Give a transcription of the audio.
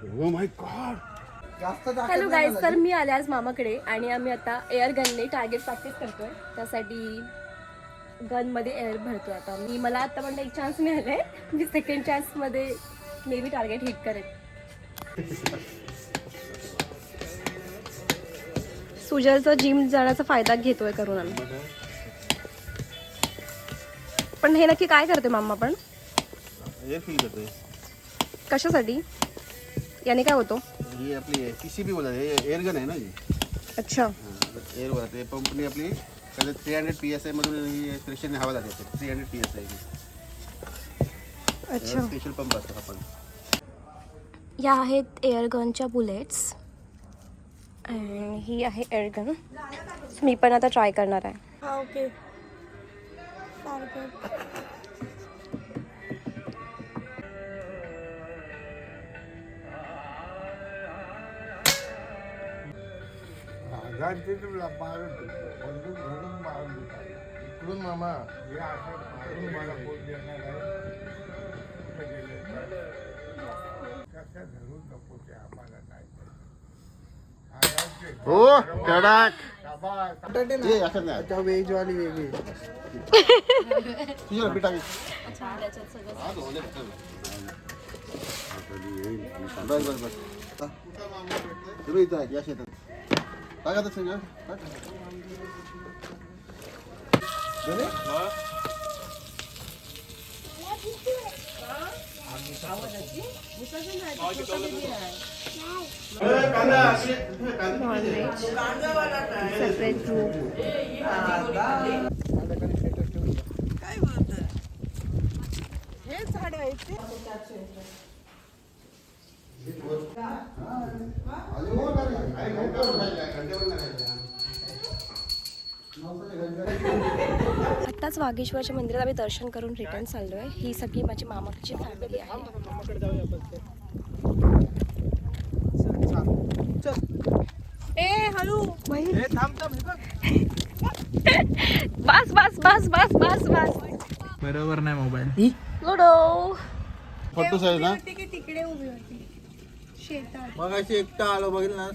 Oh my God. Hello guys, तर मी आले आज मामाकडे आणि आम्ही आता एअर गनने टार्गेट प्रॅक्टिस करतोय. त्यासाठी गनमध्ये एअर भरतोय. आता मला आता पण एक चान्स मिळालाय. मी सेकंड चान्समध्ये मे बी टार्गेट हिट करेन. सुजलचा जिम जाण्याचा फायदा घेतोय करून आम्ही. पण हे नक्की काय करते मामा? पण एअर फील करतोय. कशासाठी? याने काय होतो? ही आपली पीसीबी बोलतात, हे एअर गन आहे ना ही. अच्छा, एअर बोलतात. ते पंपनी आपली 300 PSI मधून ही प्रेशरने हवा जाते. 300 PSI. अच्छा. स्पेशल पंप असतात आपण. या आहेत एअर गनच्या बुलेट्स आणि ही आहे एअर गन. मी पण आता ट्राय करणार आहे. हा, ओके. इकडून मामा मला पोट देणार आहे. कसं धरून नको ते आम्हाला नाही. हो कडक. ते असं नाही. आता व्हेज वाली वेगळी. तुझ्या पिठावी. बस बस बस. तुम्ही इथं आहे या शेतात. टाका तसं सगळं. Separate group. आत्ताच वागेश्वरच्या मंदिरात आम्ही दर्शन करून रिटर्न चाललोय. ही सगळी माझी मामाची फॅमिली आहे. बस बस बस बस बस बस. बरोबर नाही मोबाईल. लुडो. फोटो साईज ना. मग अशी एकटा आलो बघितलं ना,